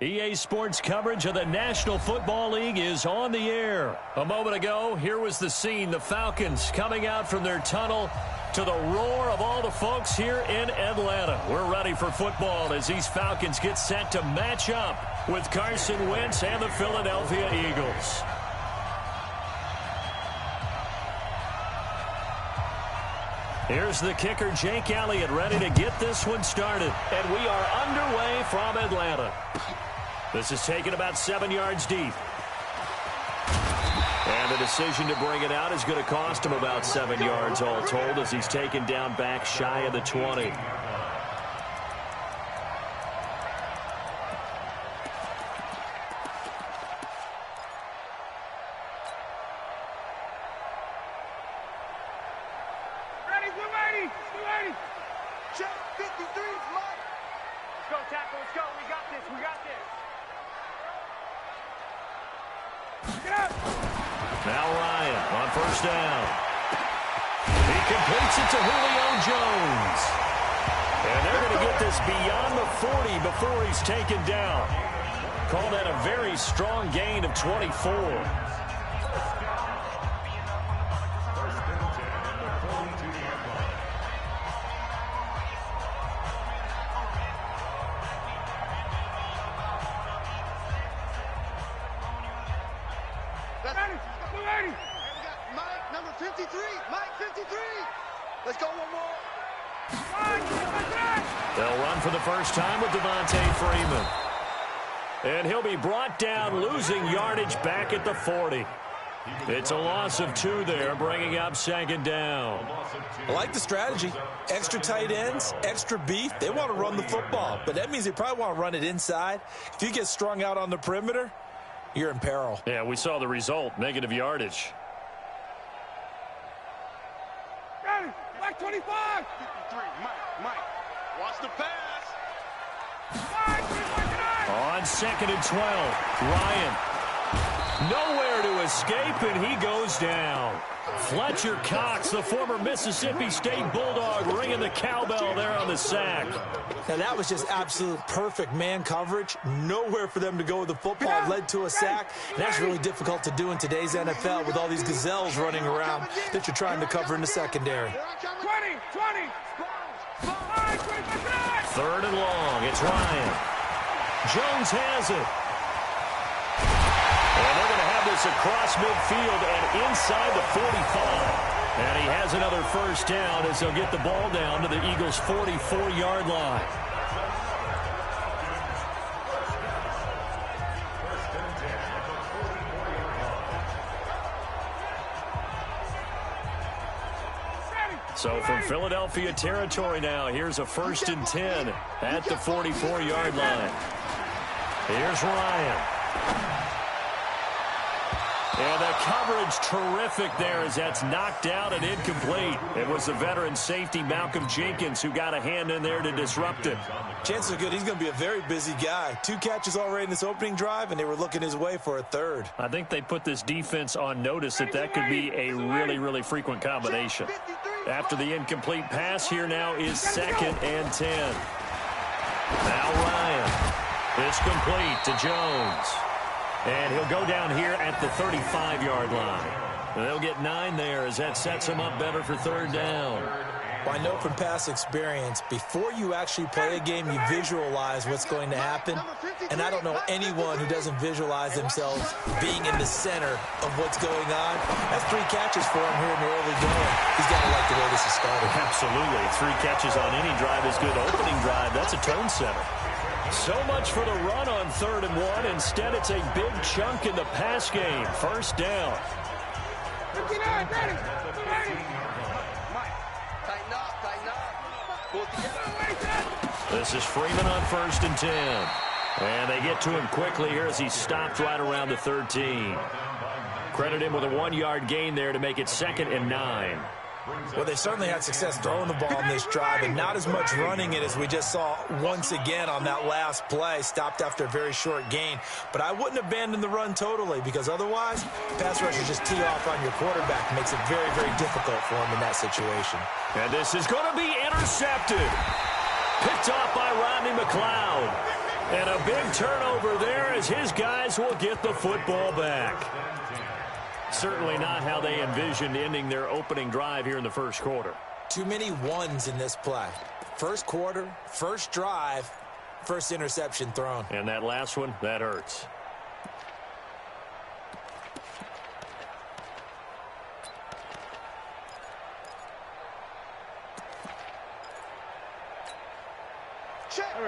EA Sports coverage of the National Football League is on the air. A moment ago, here was the scene. The Falcons coming out from their tunnel to the roar of all the folks here in Atlanta. We're ready for football as these Falcons get set to match up with Carson Wentz and the Philadelphia Eagles. Here's the kicker, Jake Elliott, ready to get this one started. And we are underway from Atlanta. This is taken about 7 yards deep. And the decision to bring it out is going to cost him about 7 yards all told as he's taken down back shy of the 20. Now Ryan on first down. He completes it to Julio Jones. And they're going to get this beyond the 40 before he's taken down. Call that a very strong gain of 24. They'll run for the first time with Devontae Freeman. And he'll be brought down, losing yardage back at the 40. It's a loss of 2 there, bringing up second down. I like the strategy. Extra tight ends, extra beef. They want to run the football, but that means they probably want to run it inside. If you get strung out on the perimeter, you're in peril. Yeah, we saw the result, negative yardage. Mike 25. 53, Mike. Watch the pass. On second and 12, Ryan. Nowhere to escape, and he goes down. Fletcher Cox, the former Mississippi State Bulldog, ringing the cowbell there on the sack. Now, that was just absolute perfect man coverage. Nowhere for them to go with the football. Led to a sack. And that's really difficult to do in today's NFL with all these gazelles running around that you're trying to cover in the secondary. 20. Third and long. It's Ryan. Jones has it. And they're going to have this across midfield and inside the 45. And he has another first down as they'll get the ball down to the Eagles' 44-yard line. So from Philadelphia territory now, here's a 1st and 10 at the 44-yard line. Here's Ryan. And the coverage terrific there as that's knocked out and incomplete. It was the veteran safety Malcolm Jenkins who got a hand in there to disrupt it. Chances are good he's going to be a very busy guy. 2 catches already in this opening drive, and they were looking his way for a third. I think they put this defense on notice that could be a really, really frequent combination. After the incomplete pass, here now is 2nd and 10. Now Ryan. It's complete to Jones. And he'll go down here at the 35-yard line. They'll get 9 there as that sets him up better for third down. Well, I know from past experience, before you actually play a game, you visualize what's going to happen. And I don't know anyone who doesn't visualize themselves being in the center of what's going on. That's 3 catches for him here in the early going. He's got to like the way this is started. Absolutely. 3 catches on any drive is good. Opening drive, that's a tone setter. So much for the run on 3rd and 1. Instead, it's a big chunk in the pass game. First down. 59, ready. Tighten up. This is Freeman on 1st and 10. And they get to him quickly here as he stopped right around the 13. Credit him with a 1-yard gain there to make it 2nd and 9. Well, they certainly had success throwing the ball in this drive and not as much running it as we just saw once again on that last play. Stopped after a very short gain. But I wouldn't abandon the run totally because otherwise, pass rushers just tee off on your quarterback. It makes it very, very difficult for him in that situation. And this is going to be intercepted. Picked off by Rodney McLeod. And a big turnover there as his guys will get the football back. Certainly not how they envisioned ending their opening drive here in the first quarter. Too many ones in this play. First quarter, first drive, first interception thrown. And that last one, that hurts.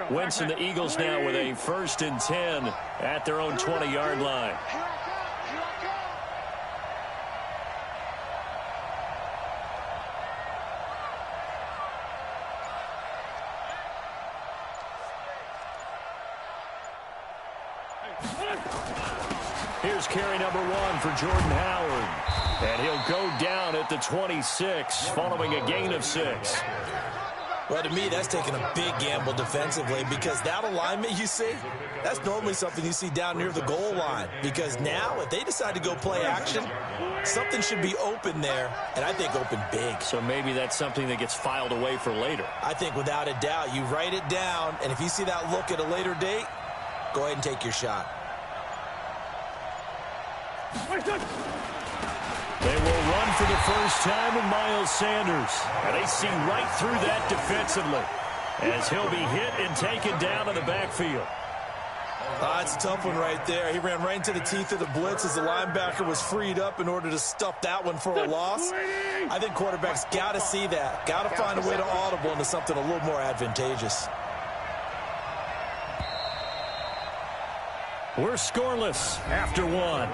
Wentz and the Eagles now with a 1st and 10 at their own 20-yard line. Here's carry number 1 for Jordan Howard. And he'll go down at the 26 following a gain of 6. Well, to me, that's taking a big gamble defensively because that alignment you see, that's normally something you see down near the goal line. Because now, if they decide to go play action, something should be open there, and I think open big. So maybe that's something that gets filed away for later. I think without a doubt, you write it down, and if you see that look at a later date, go ahead and take your shot. They will run for the first time with Miles Sanders. And they see right through that defensively as he'll be hit and taken down in the backfield. It's a tough one right there. He ran right into the teeth of the blitz as the linebacker was freed up in order to stuff that one for a loss. I think quarterbacks got to see that. Got to find a way to audible into something a little more advantageous. We're scoreless after 1.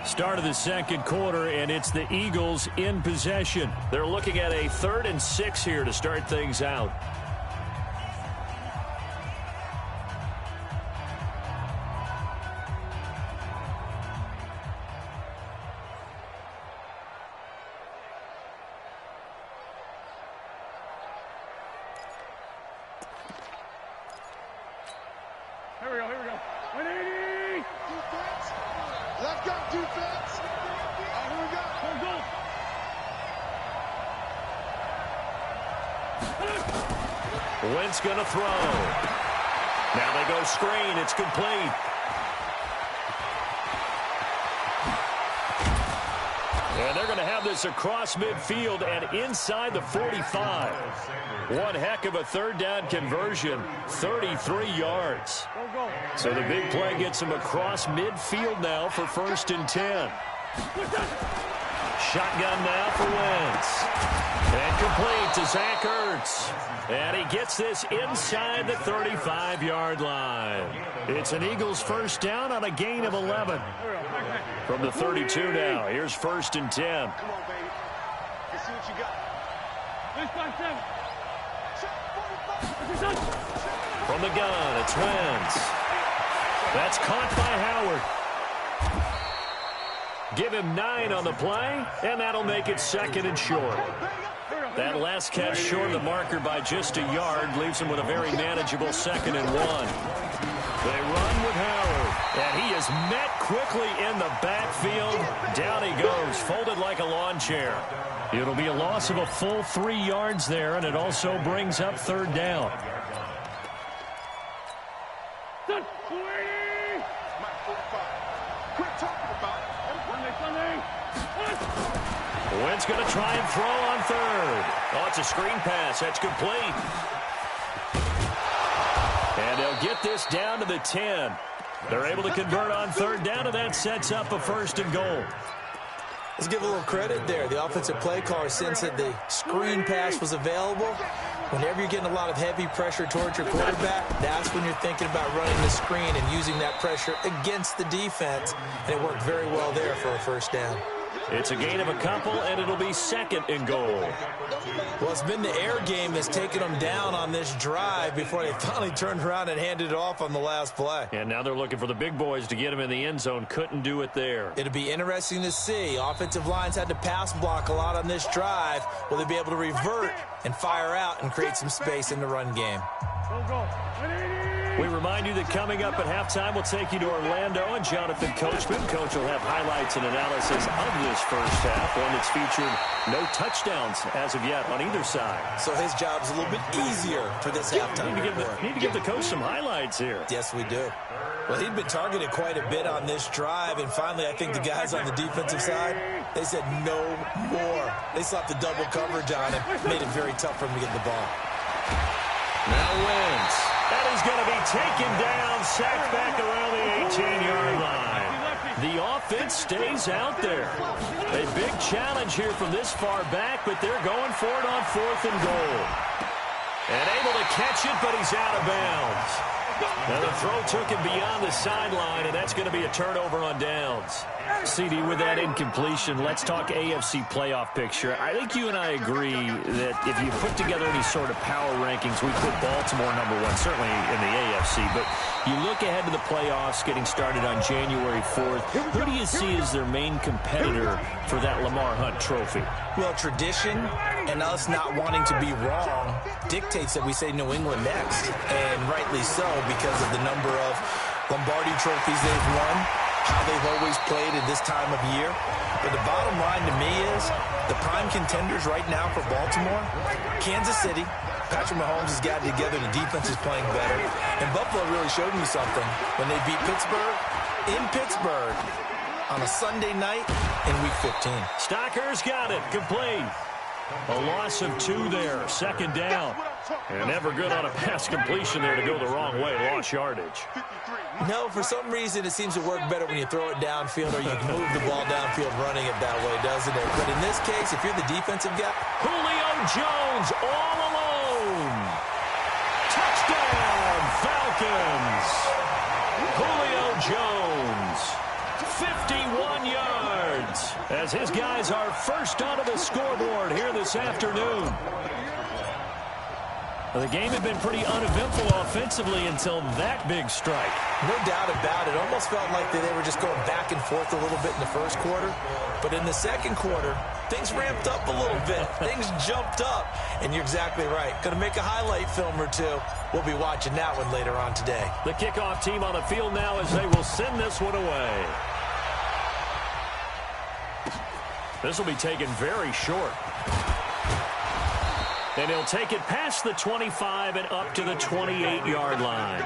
Start of the second quarter, and it's the Eagles in possession. They're looking at a 3rd and 6 here to start things out. Here we go. 180! Defense! Left guard defense! Here we go. Wentz going to throw. Now they go screen. It's complete. And they're going to have this across midfield and inside the 45. One heck of a 3rd down conversion, 33 yards. So the big play gets him across midfield now for 1st and 10. Shotgun now for Wentz. And complete to Zach Ertz. And he gets this inside the 35-yard line. It's an Eagles 1st down on a gain of 11. From the 32 now, here's 1st and 10. Come on, baby. Let's see what you got. From the gun, it's Wentz. That's caught by Howard. Give him 9 on the play, and that'll make it 2nd and short. That last catch short of the marker by just a yard leaves him with a very manageable 2nd and 1. They run with Howard, and he is met quickly in the backfield. Down he goes, folded like a lawn chair. It'll be a loss of a full 3 yards there, and it also brings up 3rd down. Wentz going to try and throw on 3rd. Oh, it's a screen pass. That's complete. And they'll get this down to the 10. They're able to convert on 3rd down, and that sets up a 1st and goal. Let's give a little credit there. The offensive play caller sensed that the screen pass was available. Whenever you're getting a lot of heavy pressure towards your quarterback, that's when you're thinking about running the screen and using that pressure against the defense. And it worked very well there for a 1st down. It's a gain of a couple, and it'll be 2nd and goal. Well, it's been the air game that's taken them down on this drive before they finally turned around and handed it off on the last play. And now they're looking for the big boys to get him in the end zone. Couldn't do it there. It'll be interesting to see. Offensive lines had to pass block a lot on this drive. Will they be able to revert and fire out and create some space in the run game? Go. 180! We remind you that coming up at halftime, we'll take you to Orlando and Jonathan Coachman. Coach will have highlights and analysis of this first half, one that's featured no touchdowns as of yet on either side. So his job's a little bit easier for this halftime. Need to give the coach some highlights here. Yes, we do. Well, he'd been targeted quite a bit on this drive, and finally I think the guys on the defensive side, they said no more. They slapped the double coverage on him, made it very tough for him to get the ball. Now Wentz. That is going to be taken down, sacked back around the 18-yard line. The offense stays out there. A big challenge here from this far back, but they're going for it on 4th and goal. And able to catch it, but he's out of bounds. Now the throw took him beyond the sideline, and that's going to be a turnover on downs. CD, with that incompletion, let's talk AFC playoff picture. I think you and I agree that if you put together any sort of power rankings, we put Baltimore number 1, certainly in the AFC. But you look ahead to the playoffs getting started on January 4th. Who do you see as their main competitor for that Lamar Hunt trophy? Well, tradition and us not wanting to be wrong dictates that we say New England next, and rightly so because of the number of Lombardi trophies they've won, how they've always played at this time of year. But the bottom line to me is the prime contenders right now for Baltimore, Kansas City. Patrick Mahomes has got it together. The defense is playing better. And Buffalo really showed me something when they beat Pittsburgh in Pittsburgh on a Sunday night in Week 15. Stocker's got it. Complete. A loss of 2 there. 2nd down. And never good on a pass completion there to go the wrong way. Lost yardage. No, for some reason, it seems to work better when you throw it downfield or you can move the ball downfield running it that way, doesn't it? But in this case, if you're the defensive guy... Julio Jones all alone. Touchdown, Falcons. Julio Jones, 51 yards, as his guys are first onto the scoreboard here this afternoon. The game had been pretty uneventful offensively until that big strike. No doubt about it. Almost felt like they were just going back and forth a little bit in the first quarter. But in the second quarter, things ramped up a little bit. Things jumped up. And you're exactly right. Going to make a highlight film or two. We'll be watching that one later on today. The kickoff team on the field now as they will send this one away. This will be taken very short. And he'll take it past the 25 and up to the 28-yard line.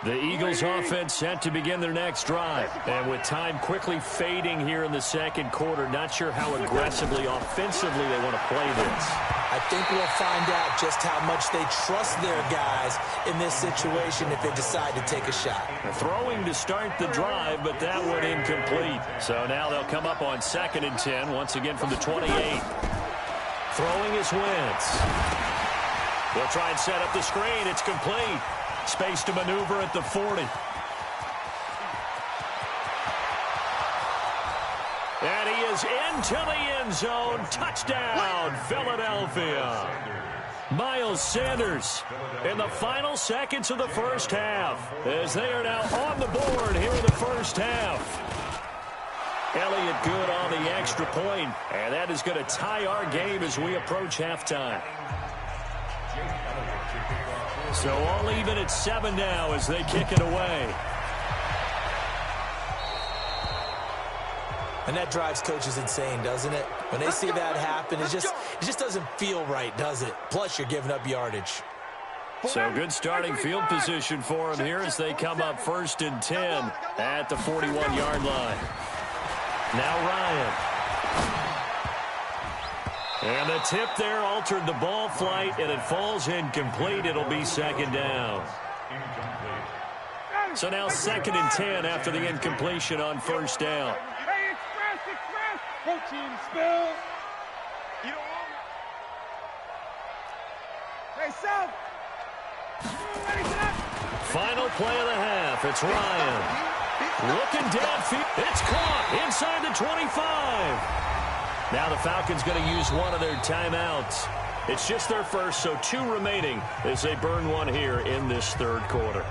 The Eagles offense set to begin their next drive. And with time quickly fading here in the second quarter, not sure how aggressively, offensively they want to play this. I think we'll find out just how much they trust their guys in this situation if they decide to take a shot. Throwing to start the drive, but that one incomplete. So now they'll come up on 2nd and 10, once again from the 28. Throwing is Wentz. They'll try and set up the screen. It's complete. Space to maneuver at the 40. And he is into the end zone. Touchdown, Philadelphia. Miles Sanders in the final seconds of the first half as they are now on the board here in the first half. Elliott good on the extra point, and that is going to tie our game as we approach halftime. So all even at 7 now as they kick it away. And that drives coaches insane, doesn't it? When they see that happen, it just doesn't feel right, does it? Plus, you're giving up yardage. So good starting field position for them here as they come up 1st and 10 at the 41-yard line. Now Ryan. And the tip there altered the ball flight, and it falls incomplete. It'll be 2nd down. So now 2nd and 10 after the incompletion on 1st down. Hey, express. Protein spill. You don't want it. Hey, South. Final play of the half. It's Ryan. Looking downfield. It's caught inside the 25. Now the Falcons going to use one of their timeouts. It's just their first, so 2 remaining as they burn one here in this third quarter.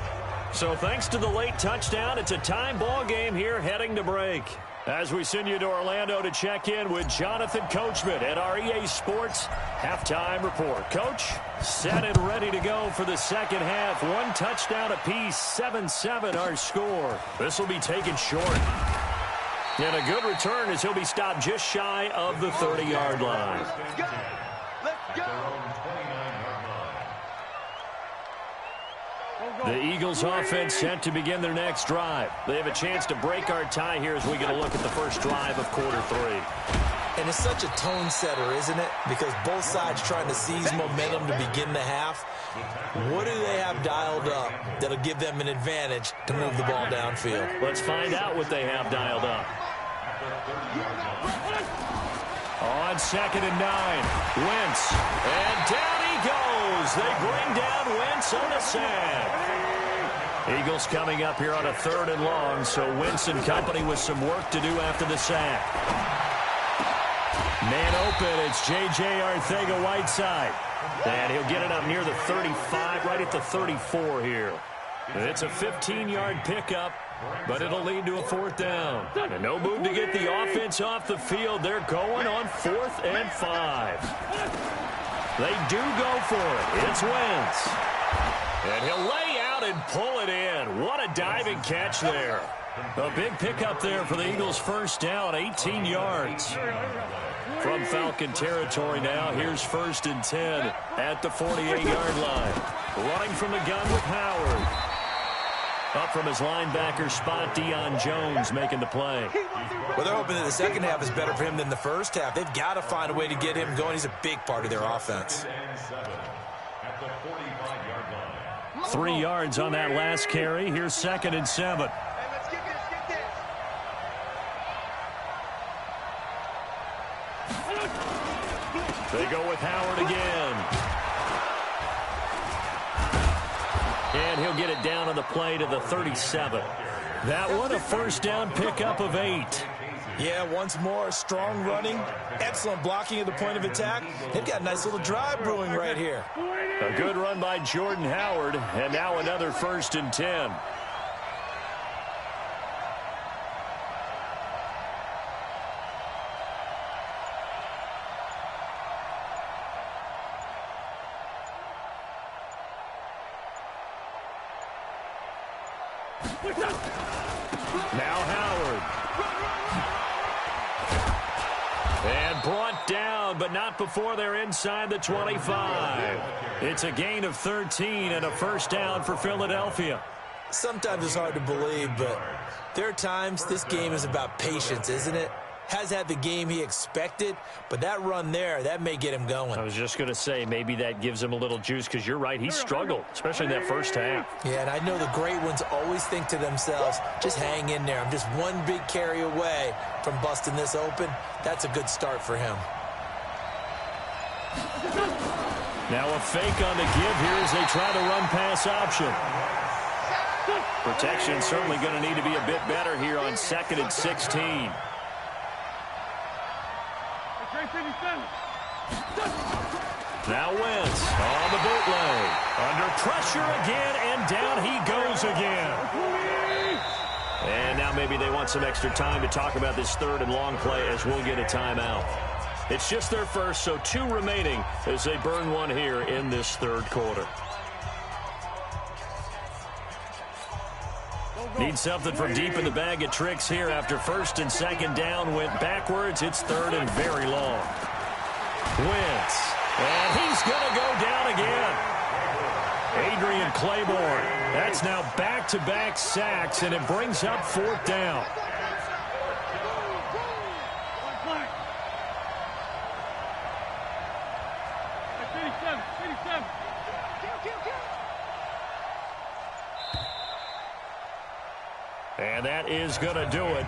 So thanks to the late touchdown, it's a time ball game here heading to break. As we send you to Orlando to check in with Jonathan Coachman at our EA Sports Halftime Report. Coach, set and ready to go for the second half. One touchdown apiece, 7-7 our score. This will be taken short. And a good return as he'll be stopped just shy of the 30-yard line. Let's go. Let's go. The Eagles offense set to begin their next drive. They have a chance to break our tie here as we get a look at the first drive of quarter three. And it's such a tone setter, isn't it? Because both sides trying to seize momentum to begin the half. What do they have dialed up that'll give them an advantage to move the ball downfield? Let's find out what they have dialed up. On 2nd and 9, Wentz. And down he goes. They bring down Wentz on a sack. Eagles coming up here on a 3rd and long, so Wentz and company with some work to do after the sack. Man open, it's J.J. Arcega-Whiteside. And he'll get it up near the 35, right at the 34 here. It's a 15-yard pickup, but it'll lead to a 4th down. And no move to get the offense off the field. They're going on 4th and 5. They do go for it. It's Wentz. And he'll lay out and pull it in. What a diving catch there. A big pickup there for the Eagles' first down, 18 yards. From Falcon territory now, here's 1st and 10 at the 48-yard line. Running from the gun with Howard. Up from his linebacker spot, Deion Jones making the play. Well, they're hoping that the second half is better for him than the first half. They've got to find a way to get him going. He's a big part of their offense. 3 yards on that last carry. Here's 2nd and 7. They go with Howard again. And he'll get it down on the play to the 37. That one, a first down pickup of 8. Yeah, once more, strong running, excellent blocking at the point of attack. They've got a nice little drive brewing right here. A good run by Jordan Howard, and now another 1st and 10. Now Howard. And brought down, but not before they're inside the 25. It's a gain of 13 and a first down for Philadelphia. Sometimes it's hard to believe, but there are times this game is about patience, isn't it? Has had the game he expected, but that run there, that may get him going. I was just going to say, maybe that gives him a little juice, because you're right, he struggled, especially in that first half. Yeah, and I know the great ones always think to themselves, just hang in there. I'm just one big carry away from busting this open. That's a good start for him. Now a fake on the give here as they try the run-pass option. Protection certainly going to need to be a bit better here on 2nd and 16. Now Wentz on the bootleg. Under pressure again, and down he goes again. And now maybe they want some extra time to talk about this 3rd and long play as we'll get a timeout. It's just their first, so 2 remaining as they burn one here in this 3rd quarter. Need something from deep in the bag of tricks here after 1st and 2nd down went backwards. It's 3rd and very long. Wentz. And he's going to go down again. Adrian Claiborne. That's now back-to-back sacks, and it brings up 4th down. And that is going to do it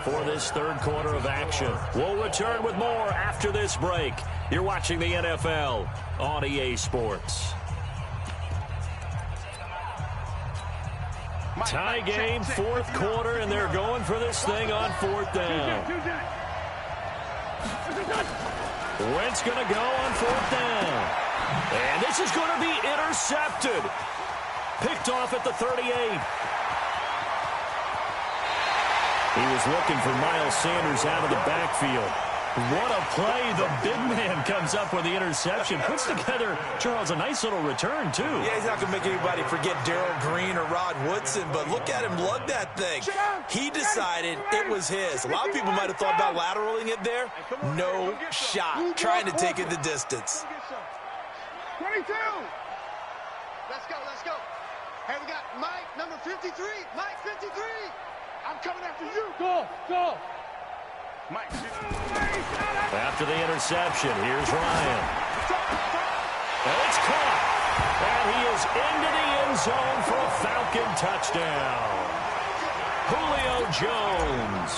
for this 3rd quarter of action. We'll return with more after this break. You're watching the NFL on EA Sports. Tie game, 4th quarter, and they're going for this thing on 4th down. Wentz going to go on 4th down. And this is going to be intercepted. Picked off at the 38. He was looking for Miles Sanders out of the backfield. What a play. The big man comes up with the interception. Puts together, Charles, a nice little return, too. Yeah, he's not going to make anybody forget Darrell Green or Rod Woodson, but look at him lug that thing. He decided it was his. A lot of people might have thought about lateraling it there. No shot. Trying to take it the distance. 22. Let's go, let's go. Hey, we got Mike, number 53. Mike, 53. I'm coming after you. Go. Mike. After the interception, here's Ryan. And it's caught. And he is into the end zone for a Falcon touchdown. Julio Jones,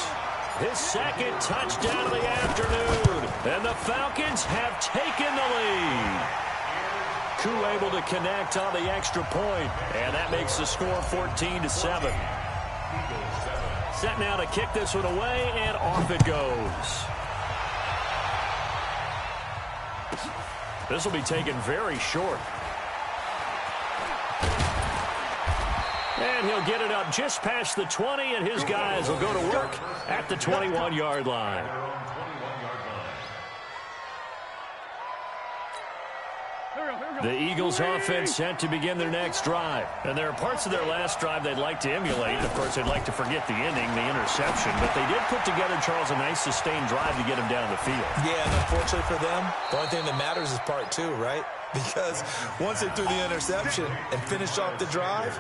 his second touchdown of the afternoon. And the Falcons have taken the lead. Koo able to connect on the extra point, and that makes the score 14-7. Set now to kick this one away, and off it goes. This will be taken very short. And he'll get it up just past the 20, and his guys will go to work at the 21-yard line. The Eagles offense set to begin their next drive. And there are parts of their last drive they'd like to emulate. Of course, they'd like to forget the ending, the interception. But they did put together, Charles, a nice sustained drive to get them down the field. Yeah, and unfortunately for them, the only thing that matters is part two, right? Because once they threw the interception and finished off the drive,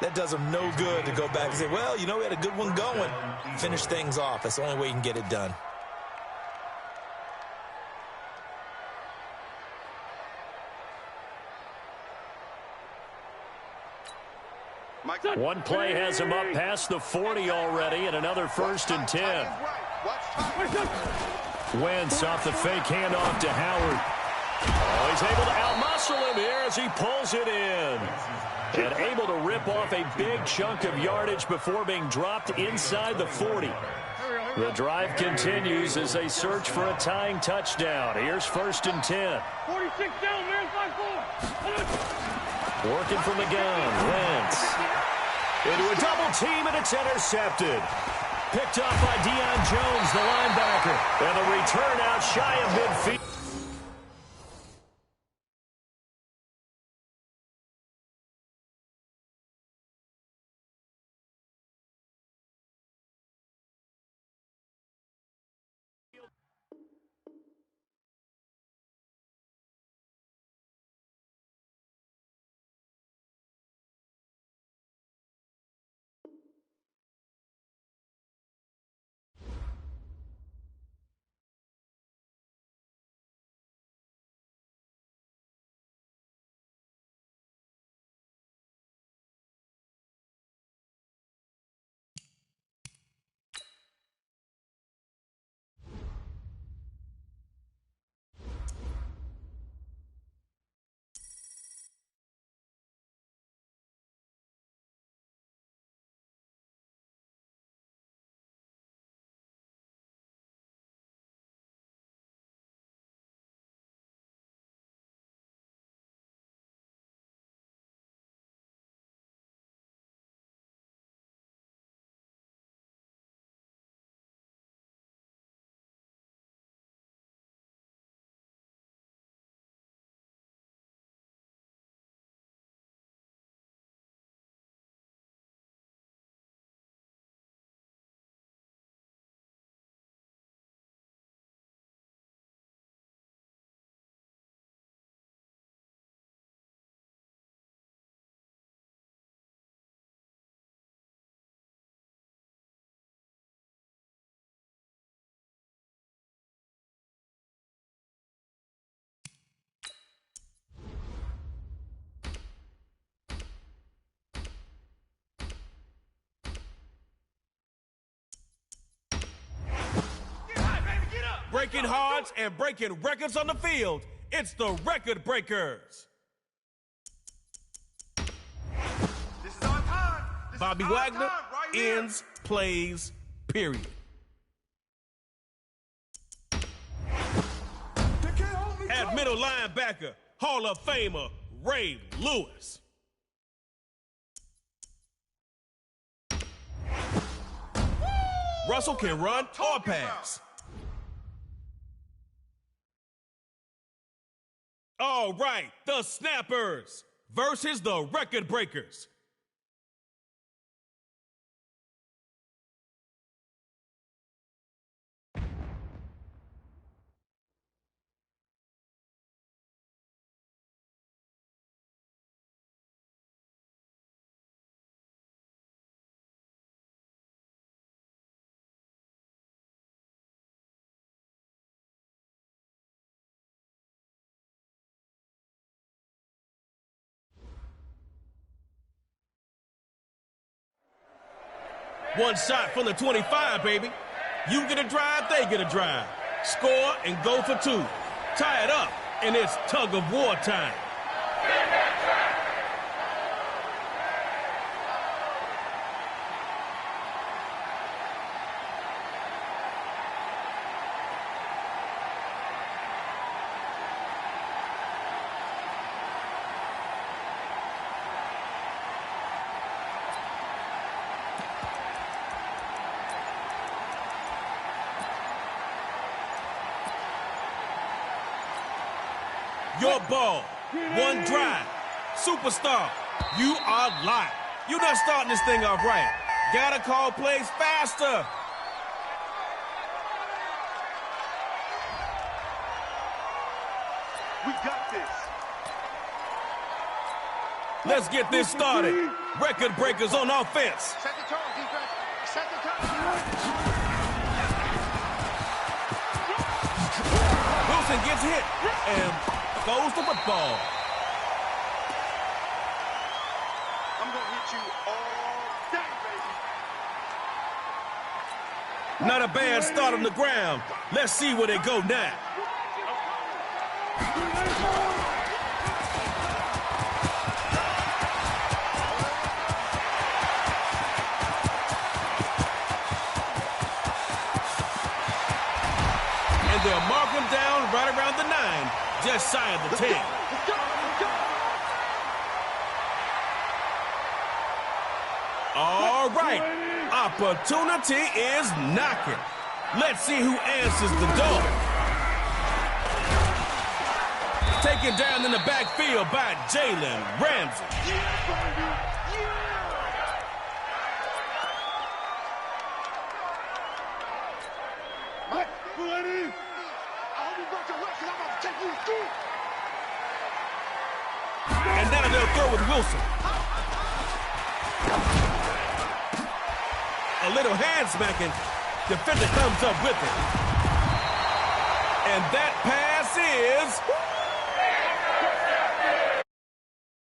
that does them no good to go back and say, well, you know, we had a good one going. Finish things off. That's the only way you can get it done. One play has him up past the 40 already, and another 1st and 10. Wentz off the fake handoff to Howard. Oh, he's able to outmuscle him here as he pulls it in. And able to rip off a big chunk of yardage before being dropped inside the 40. The drive continues as they search for a tying touchdown. Here's 1st and 10. 46 down, man, 5-4. Working from the gun, Wentz. Into a double team, and it's intercepted. Picked off by Deion Jones, the linebacker. And the return out shy of midfield. Breaking hearts and breaking records on the field. It's the Record Breakers. This is our time. Bobby Wagner ends plays, period. At middle linebacker, Hall of Famer Ray Lewis. Russell can run or pass. All right, the Snappers versus the Record Breakers. One shot from the 25, baby. You get a drive, they get a drive. Score and go for two. Tie it up, and it's tug of war time. Your ball. One drive. Superstar. You are live. You're not starting this thing off right. Gotta call plays faster. We got this. Let's get this started. Record Breakers on offense. Set the tone, defense. Set the tone. Wilson gets hit and goes the football. I'm going to hit you all day, baby. Not a bad start on the ground. Let's see where they go now. And they'll mark him down right around the 9, just shy of the 10. Let's go. All right, opportunity is knocking. Let's see who answers the door. Taken down in the backfield by Jalen Ramsey. Yeah, baby. Yeah. Mike, ready? I hope you brought your reps, 'cause I'm about to take you through. And now they'll throw with Wilson. A little hand smacking. Defender comes up with it. And that pass is